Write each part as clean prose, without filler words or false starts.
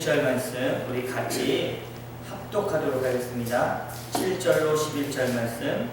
7절 말씀 우리 같이 합독하도록 하겠습니다. 7절로 11절 말씀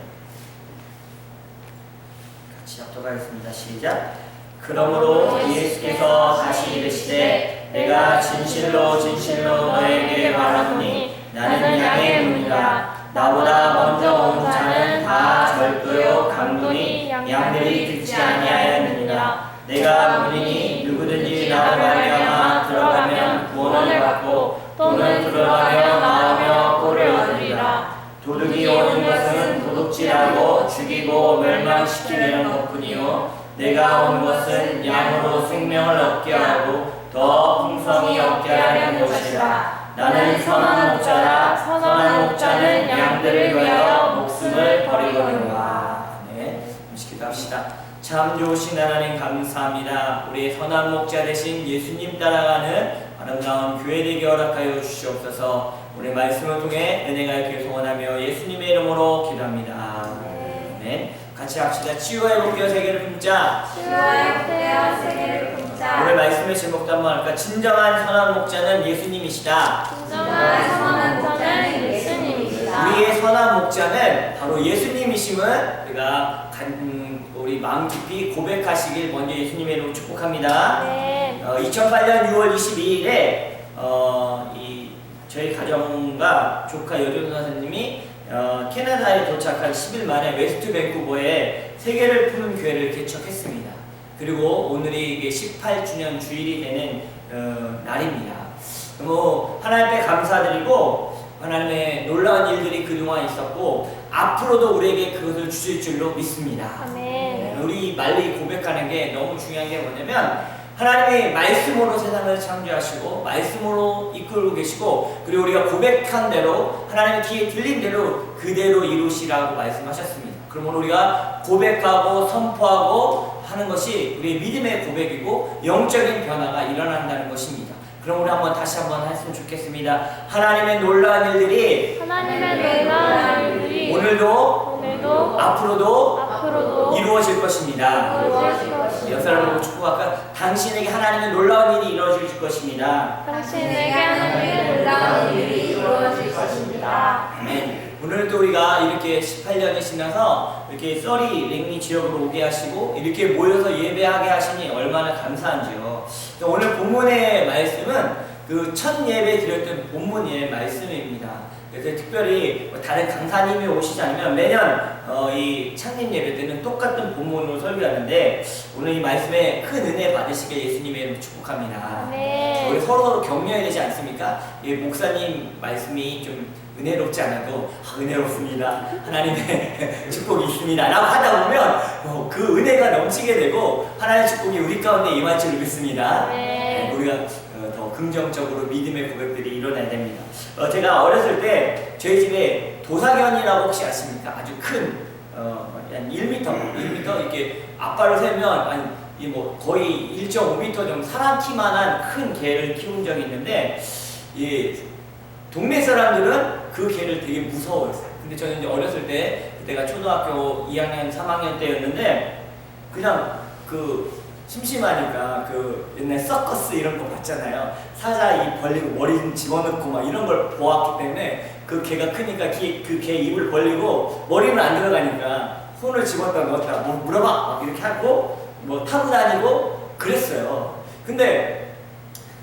같이 합독하겠습니다. 시작. 그러므로 예수께서 다시 이르시되 내가 진실로 진실로 너에게 말하노니 나는 양의 문이라. 나보다 먼저 온 자는 다 절도요 강도니 양들이 듣지 아니하였느니라. 내가 문이니 누구든지 나로 말미암아 들어가면 구원을 받고 또는 들어가며 나오며 꼴을 얻으리라. 도둑이 오는 것은 도둑질하고 죽이고 멸망시키려는 것뿐이요 내가 온 것은 양으로 생명을 얻게 하고 더 풍성히 얻게 하려는 것이라. 나는 선한 목자라. 선한 목자는 양들을 위하여 목숨을 버리거니와. 네, 기도합시다. 참 좋으신 하나님 감사합니다. 우리의 선한 목자 되신 예수님 따라가는 아름다운 교회 되게 허락하여 주시옵소서. 우리 말씀을 통해 은혜가 있길 소원하며 예수님의 이름으로 기도합니다. 네. 같이 합시다. 치유와 회복되어 세계를 품자. 치유와 회복되어 세계를 품자. 오늘 말씀의 제목도 한번 할까? 진정한 선한 목자는 예수님이시다. 진정한 선한 목자는 예수님이시다. 우리의 선한 목자는 바로 예수님이심을 우리가 우리 마음 깊이 고백하시길 먼저 예수님의 이름으로 축복합니다. 네. 2008년 6월 22일에 저희 가정과 조카 여준 선생님이 캐나다에 도착한 10일 만에 웨스트 밴쿠버에 세계를 푸는 교회를 개척했습니다. 그리고 오늘이 이게 18주년 주일이 되는 날입니다. 너무 하나님께 감사드리고 하나님의 놀라운 일들이 그동안 있었고 앞으로도 우리에게 그것을 주실 줄로 믿습니다. 아멘. 우리 말리 고백하는 게 너무 중요한 게 뭐냐면 하나님이 말씀으로 세상을 창조하시고 말씀으로 이끌고 계시고 그리고 우리가 고백한 대로 하나님의 귀에 들린 대로 그대로 이루시라고 말씀하셨습니다. 그러면 우리가 고백하고 선포하고 하는 것이 우리의 믿음의 고백이고 영적인 변화가 일어난다는 것입니다. 그럼 우리 다시 한번 했으면 좋겠습니다. 하나님의 놀라운 일들이 오늘도 앞으로도 이루어질 것입니다. 여사를 보고 축복할까? 당신에게 하나님의 놀라운 일이 이루어질 것입니다. 당신에게 하나님의 놀라운 일이 이루어질 것입니다. 아멘. 오늘도 우리가 이렇게 18년이 지나서 이렇게 써리 랭리 지역으로 오게 하시고 이렇게 모여서 예배하게 하시니 얼마나 감사한지요. 오늘 본문의 말씀은 그 첫 예배 드렸던 본문의 말씀입니다. 그래서 특별히 다른 강사님이 오시지 않으면 매년 이 창립 예배 때는 똑같은 본문으로 설교하는데 오늘 이 말씀에 큰 은혜 받으시길 예수님의 이름으로 축복합니다. 네. 우리 서로 격려해야 되지 않습니까? 이 목사님 말씀이 좀 은혜롭지 않아도 은혜롭습니다. 하나님의 축복이 있습니다. 라고 하다 보면 그 은혜가 넘치게 되고 하나님의 축복이 우리 가운데 임할 줄 믿습니다. 네. 우리가 더 긍정적으로 믿음의 고백들이 일어나야 됩니다. 제가 어렸을 때 저희 집에 도사견이라고 혹시 아십니까? 아주 큰 한 1m 이렇게 앞발을 세면 거의 1.5m 정도 사람 키만한 큰 개를 키운 적이 있는데 동네 사람들은 그 개를 되게 무서워했어요. 근데 저는 이제 어렸을 때 그때가 초등학교 2학년 3학년 때였는데 그냥 심심하니까 옛날 서커스 이런 거 봤잖아요. 사자 입 벌리고 머리 좀 집어넣고 막 이런 걸 보았기 때문에 그 개가 크니까 그 개 입을 벌리고 머리는 안 들어가니까 손을 집었다 넣었다 물어봐 막 이렇게 하고 타고 다니고 그랬어요. 근데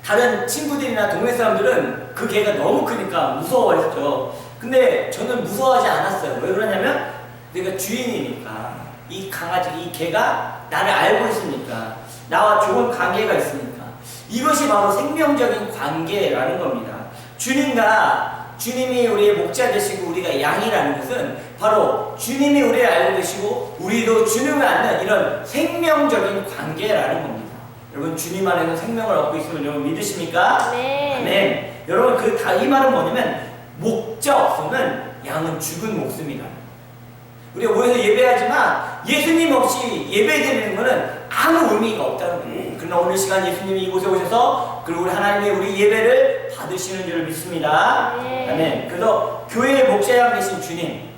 다른 친구들이나 동네 사람들은 그 개가 너무 크니까 무서워했죠. 근데 저는 무서워하지 않았어요. 왜 그러냐면 내가 주인이니까 이 개가 나를 알고 있으니까 나와 좋은 관계가 있으니까 이것이 바로 생명적인 관계라는 겁니다. 주님이 우리의 목자 되시고 우리가 양이라는 것은 바로 주님이 우리를 알고 계시고 우리도 주님을 아는 이런 생명적인 관계라는 겁니다. 여러분 주님 안에는 생명을 얻고 있음을 여러분 믿으십니까? 네. 아멘. 여러분 이 말은 뭐냐면 목자 없으면 양은 죽은 목숨이다. 우리가 모여서 예배하지만 예수님 없이 예배드리는 것은 아무 의미가 없다는 거예요. 그러나 오늘 시간 예수님이 이곳에 오셔서 그리고 우리 예배를 받으시는 줄 믿습니다. 네. 아멘. 그래서 교회의 목자양 되신 주님,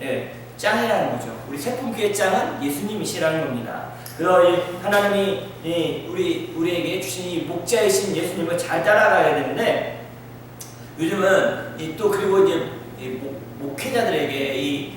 짱이라는 거죠. 우리 세품교회 짱은 예수님이시라는 겁니다. 그래서 하나님이 우리에게 주신 이 목자이신 예수님을 잘 따라가야 되는데 요즘은 또 그리고 이제 목회자들에게 이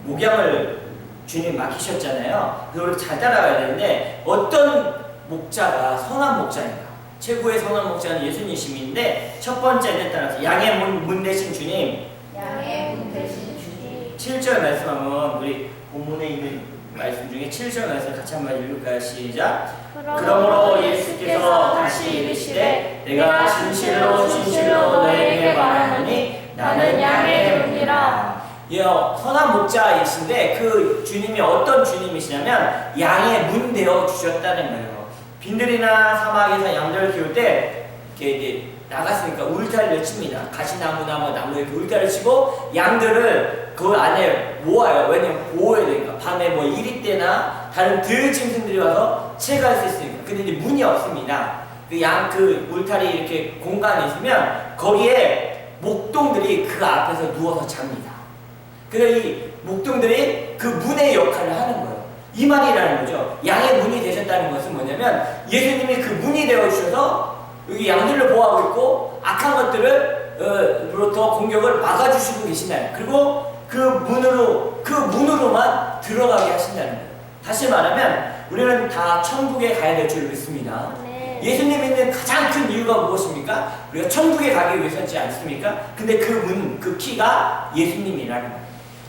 목양을 주님 맡기셨잖아요. 그걸 잘 따라가야 되는데 어떤 목자가 선한 목자인가? 최고의 선한 목자는 예수님이신데 첫 번째는 따라서 양의 문 대신 주님. 양의 문 대신 주님. 7절 말씀 한번 우리 본문에 있는 말씀 중에 7절 말씀 같이 한번 읽을까요? 시작. 그러므로 예수께서 다시 이르시되 내가 진실로 진실로 너에게 말하노니 나는 양의 문이라. 선한 목자이신데 그 주님이 어떤 주님이시냐면 양의 문 되어 주셨다는 거예요. 빈들이나 사막에서 양들을 키울 때 이렇게 이제 나갔으니까 울타리를 칩니다. 가시나무나 뭐 나무에 이렇게 울타리를 치고 양들을 그 안에 모아요. 왜냐면 보호해야 되니까. 밤에 뭐 이리 때나 다른 들짐승들이 와서 채갈 수 있으니까. 근데 이제 문이 없습니다. 그 울타리 이렇게 공간이 있으면 거기에 목동들이 그 앞에서 누워서 잡니다. 그래서 이 목동들이 그 문의 역할을 하는 거예요. 이 말이라는 거죠. 양의 문이 되셨다는 것은 뭐냐면 예수님이 그 문이 되어 주셔서 여기 양들을 보호하고 있고 악한 것들로부터 공격을 막아주시고 계신다는 거예요. 그리고 그 문으로만 들어가게 하신다는 거예요. 다시 말하면 우리는 다 천국에 가야 될 줄 믿습니다. 네. 예수님 믿는 가장 큰 이유가 무엇입니까? 우리가 천국에 가기 위해서지 않습니까? 근데 그 키가 예수님이라는 거예요.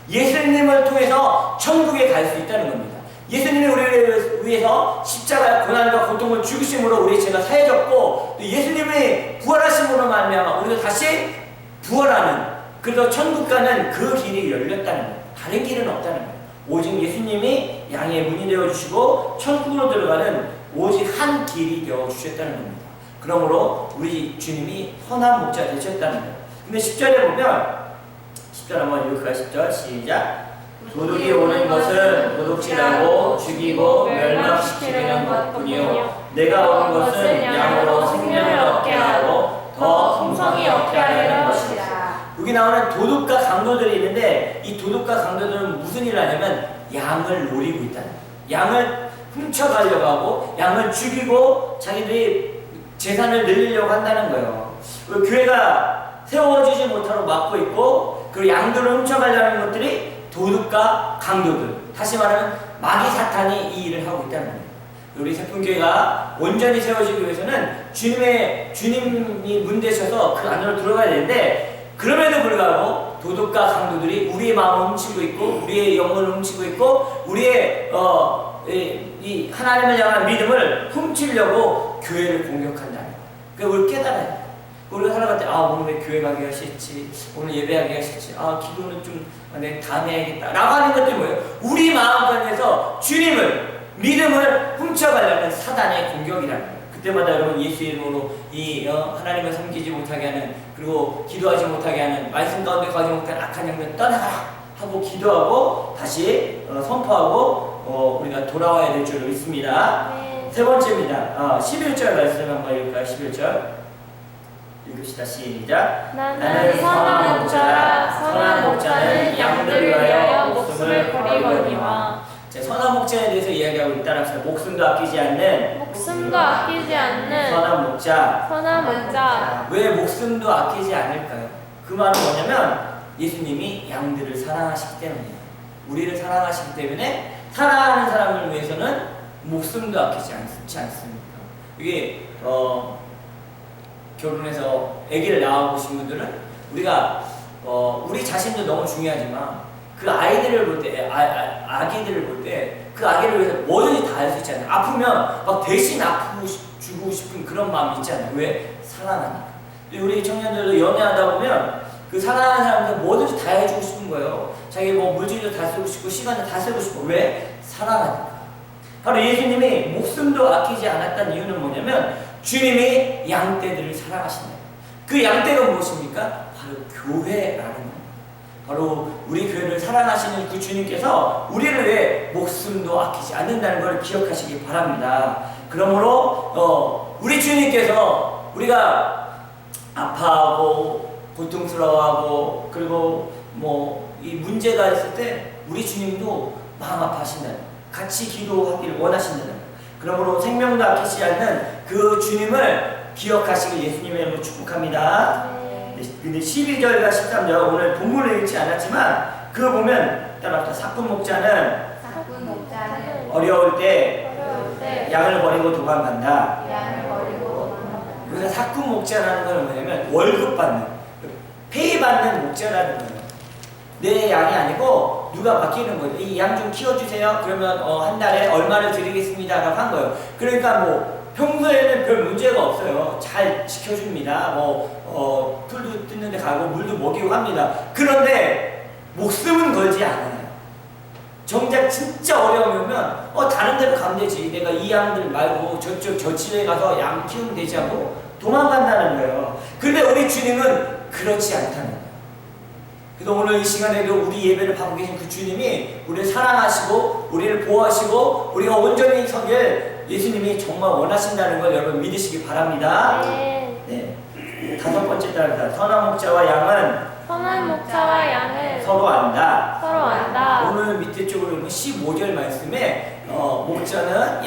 예수님을 통해서 천국에 갈 수 있다는 겁니다. 예수님이 우리를 위해서 십자가의 고난과 고통을 죽으심으로 우리의 죄가 사해졌고 또 예수님이 부활하심으로 말미암아 우리가 다시 부활하는, 그래서 천국 가는 그 길이 열렸다는 거예요. 다른 길은 없다는 거예요. 오직 예수님이 양의 문이 되어주시고 천국으로 들어가는 오직 한 길이 되어주셨다는 겁니다. 그러므로 우리 주님이 선한 목자 되셨다는 거예요. 근데 10절에 보면 10절 한번 읽을까요? 10절 시작. 도둑이 오는 것은 도둑질하고 죽이고 멸망시키는 것뿐이요 내가 오는 것은 양으로 생명을 얻게 하고 더 풍성히 얻게 하려는 것이다. 여기 나오는 도둑과 강도들이 있는데 이 도둑과 강도들은 무슨 일을 하냐면 양을 노리고 있다는 거예요. 양을 훔쳐가려고 하고 양을 죽이고 자기들이 재산을 늘리려고 한다는 거예요. 교회가 세워지지 못하도록 막고 있고 그 양들을 훔쳐가려는 것들이 도둑과 강도들, 다시 말하면 마귀 사탄이 이 일을 하고 있다는 겁니다. 우리 세품교회가 온전히 세워지기 위해서는 주님이 문 되셔서 그 안으로 들어가야 되는데 그럼에도 불구하고 도둑과 강도들이 우리의 마음을 훔치고 있고 우리의 영혼을 훔치고 있고 우리의 이 하나님을 향한 믿음을 훔치려고 교회를 공격한다는 거예요. 그러니까 우리 깨달아야 돼요. 우리가 살아갈 때 오늘 왜 교회 가기가 싫지, 오늘 예배하기가 싫지, 기도는 좀 내 다음에 해야겠다 라고 하는 것들이 뭐예요? 우리 마음간에서 주님을, 믿음을 훔쳐가려는 사단의 공격이라는 거예요. 그때마다 여러분 예수 이름으로 이 하나님을 섬기지 못하게 하는, 그리고 기도하지 못하게 하는, 말씀 가운데 가지 못한 악한 영들 떠나가라 하고 기도하고 다시 선포하고 우리가 돌아와야 될 줄 믿습니다. 네. 세 번째입니다. 11절 말씀 한번 읽을까요? 11절 읽읍시다. 시작. 나는 선한 목자라. 선한 목자는 양들을 위하여 목숨을 버리거니와. 선한 목자에 대해서 이야기하고 있다라서 목숨도 아끼지 않는 선한 목자. 선한 목자. 왜 목숨도 아끼지 않을까요? 그 말은 뭐냐면 예수님이 양들을 사랑하시기 때문이에요. 우리를 사랑하시기 때문에 사랑하는 사람을 위해서는 목숨도 아끼지 않습니까? 이게 결혼해서 아기를 낳아보신 분들은 우리가 우리 자신도 너무 중요하지만 그 아이들을 볼 때, 아기들을 볼 때 그 아기를 위해서 뭐든지 다 할 수 있잖아요. 아프면 막 대신 주고 싶은 그런 마음이 있잖아요. 왜? 사랑하니까. 우리 청년들도 연애하다 보면 그 사랑하는 사람들 뭐든지 다 해주고 싶은 거예요. 자기 물질도 다 쓰고 싶고 시간도 다 쓰고 싶고. 왜? 사랑하니까. 바로 예수님이 목숨도 아끼지 않았다는 이유는 뭐냐면 주님이 양떼들을 사랑하신다. 그 양떼가 무엇입니까? 바로 교회라는 겁니다. 바로 우리 교회를 사랑하시는 그 주님께서 우리를 위해 목숨도 아끼지 않는다는 걸 기억하시기 바랍니다. 그러므로 우리 주님께서 우리가 아파하고 고통스러워하고 그리고 이 문제가 있을 때 우리 주님도 마음 아파하신다는, 같이 기도하기를 원하신다는, 그러므로 생명도 아끼지 않는 그 주님을 기억하시길 예수님의 이름으로 축복합니다. 네. 근데 12절과 13절 오늘 본문을 읽지 않았지만 그거 보면 따라합시다. 사꾼 목자는 사꾼 목자는 어려울 때 어려울 때 양을 버리고 도망간다. 양을 버리고 도망간다. 그래서 사꾼 목자라는 건 뭐냐면 월급 받는, 페이 받는 목자라는 거예요. 내 양이 아니고 누가 맡기는 거예요. 이 양 좀 키워주세요. 그러면 한 달에 얼마를 드리겠습니다라고 한 거예요. 그러니까 뭐 평소에는 별 문제가 없어요. 잘 지켜줍니다. 풀도 뜯는데 가고 물도 먹이고 합니다. 그런데 목숨은 걸지 않아요. 정작 진짜 어려우면 다른 데로 가면 되지. 내가 이 양들 말고 저쪽 저 집에 가서 양 키우면 되지 하고 도망간다는 거예요. 근데 우리 주님은 그렇지 않다는 거예요. 그래서 오늘 이 시간에도 우리 예배를 받고 계신 그 주님이 우리를 사랑하시고 우리를 보호하시고 우리가 온전히 서길 예수님이 정말 원하신다는 걸 여러분 믿으시기 바랍니다. 네. 다섯 번째 따라합니다. 선한 목자와 양은 선한 목자와 양은 서로 안다. 서로 안다. 오늘 밑에 쪽으로 보면 15절 말씀에 목자는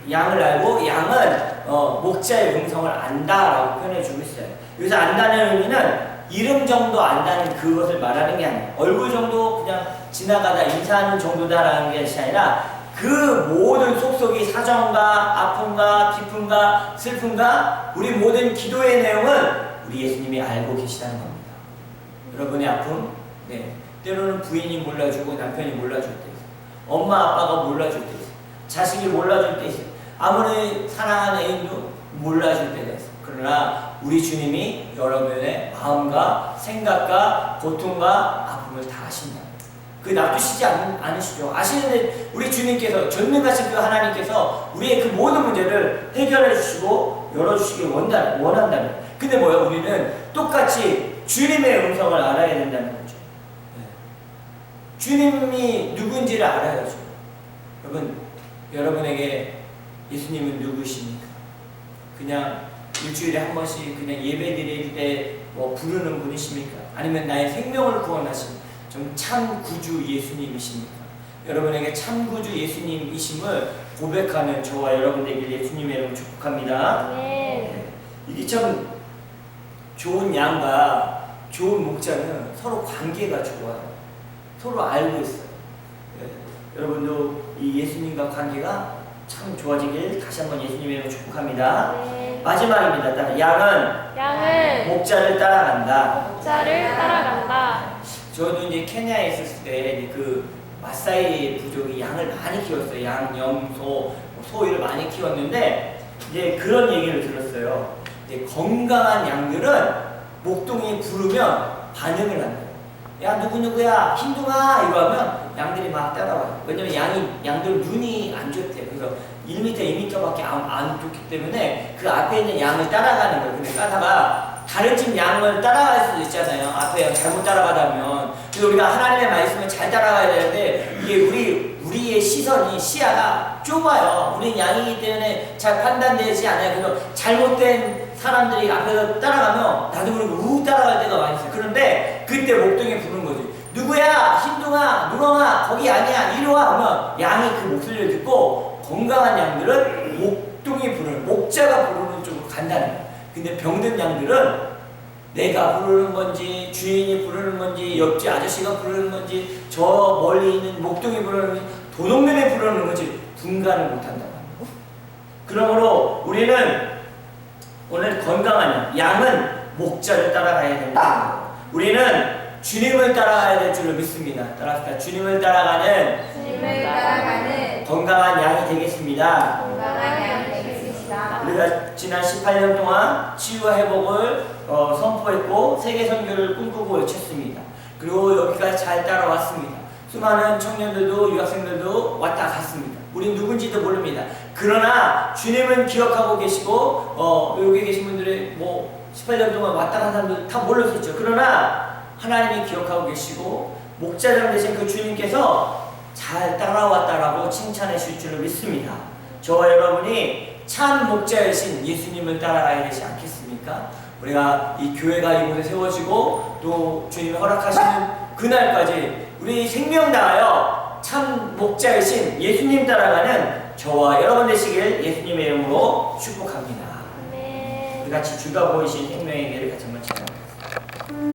양을 알고 양은 목자의 음성을 안다라고 표현해 주고 있어요. 여기서 안다는 의미는 이름 정도 안다는 그것을 말하는 게 아니에요. 얼굴 정도 그냥 지나가다 인사하는 정도다라는 게 아니라 그 모든 속속이 사정과 아픔과 기쁨과 슬픔과 우리 모든 기도의 내용은 우리 예수님이 알고 계시다는 겁니다. 여러분의 아픔, 네. 때로는 부인이 몰라주고 남편이 몰라줄 때 있어요. 엄마 아빠가 몰라줄 때 있어요. 자식이 몰라줄 때 있어요. 아무리 사랑하는 애인도 몰라줄 때가 있어요. 그러나 우리 주님이 여러분의 마음과 생각과 고통과 아픔을 다 아신다. 그 놔두시지 않으시죠. 아시는데 우리 주님께서 전능하신 그 하나님께서 우리의 그 모든 문제를 해결해 주시고 열어주시길 원한다면. 근데 뭐예요? 우리는 똑같이 주님의 음성을 알아야 된다는 거죠. 네. 주님이 누군지를 알아야죠. 여러분에게 예수님은 누구십니까? 그냥 일주일에 한 번씩 그냥 예배 드릴 때 부르는 분이십니까? 아니면 나의 생명을 구원하신 참 구주 예수님이십니까? 여러분에게 참 구주 예수님이심을 고백하는 저와 여러분 되길 예수님의 이름으로 축복합니다. 네. 이게 참 좋은 양과 좋은 목자는 서로 관계가 좋아요. 서로 알고 있어요. 네. 여러분도 이 예수님과 관계가 참 좋아지길 다시 한번 예수님의 이름으로 축복합니다. 네. 마지막입니다. 양은 목자를 따라간다. 목자를 따라간다. 저도 이제 케냐에 있었을 때 그 마사이 부족이 양을 많이 키웠어요. 양, 염, 소를 많이 키웠는데 이제 그런 얘기를 들었어요. 이제 건강한 양들은 목동이 부르면 반응을 한대요. 야 누구누구야 흰둥아 이거 하면 양들이 막 따라와요. 왜냐면 양들 눈이 안 좋대요. 그래서 1m, 2m밖에 안 좋기 때문에 그 앞에 있는 양을 따라가는 거예요. 근데 가다가 다른 집 양을 따라갈 수도 있잖아요. 앞에 잘못 따라가다면. 그래서 우리가 하나님의 말씀을 잘 따라가야 되는데 이게 우리의 시야가 좁아요. 우리는 양이기 때문에 잘 판단되지 않아요. 그래서 잘못된 사람들이 앞에서 따라가면 나도 모르고 따라갈 때가 많이 있어요. 그런데 그때 목동이 부르는 거지. 누구야? 흰둥아, 누렁아, 거기 아니야, 이리 와 하면 양이 그 목소리를 듣고 건강한 양들은 목동이 부르는, 목자가 부르는 쪽으로 간다는 거예요. 근데 병든 양들은 내가 부르는 건지 주인이 부르는 건지 옆집 아저씨가 부르는 건지 저 멀리 있는 목동이 부르는 건지 도둑놈이 부르는 건지 분간을 못한다고 합니다. 그러므로 우리는 오늘 건강한 양은 목자를 따라가야 된다. 우리는 주님을 따라가야 될 줄로 믿습니다. 따라합시다. 주님을 따라가는 건강한 양이 되겠습니다. 우리가 지난 18년 동안 치유와 회복을 선포했고 세계 선교를 꿈꾸고 외쳤습니다. 그리고 여기까지 잘 따라왔습니다. 수많은 청년들도 유학생들도 왔다 갔습니다. 우린 누군지도 모릅니다. 그러나 주님은 기억하고 계시고 여기 계신 분들의 18년 동안 왔다 간 사람들 다 몰랐었죠. 그러나 하나님이 기억하고 계시고 목자장 되신 그 주님께서 잘 따라왔다라고 칭찬해 주실 줄로 믿습니다. 저와 여러분이 참 목자이신 예수님을 따라가야 되지 않겠습니까? 우리가 이 교회가 이곳에 세워지고 또 주님이 허락하시는 그날까지 우리 생명 다하여 참 목자이신 예수님 따라가는 저와 여러분 되시길 예수님의 이름으로 축복합니다. 우리 같이 주가 보이신 생명의 길을 같이 한번 찾아봅니다.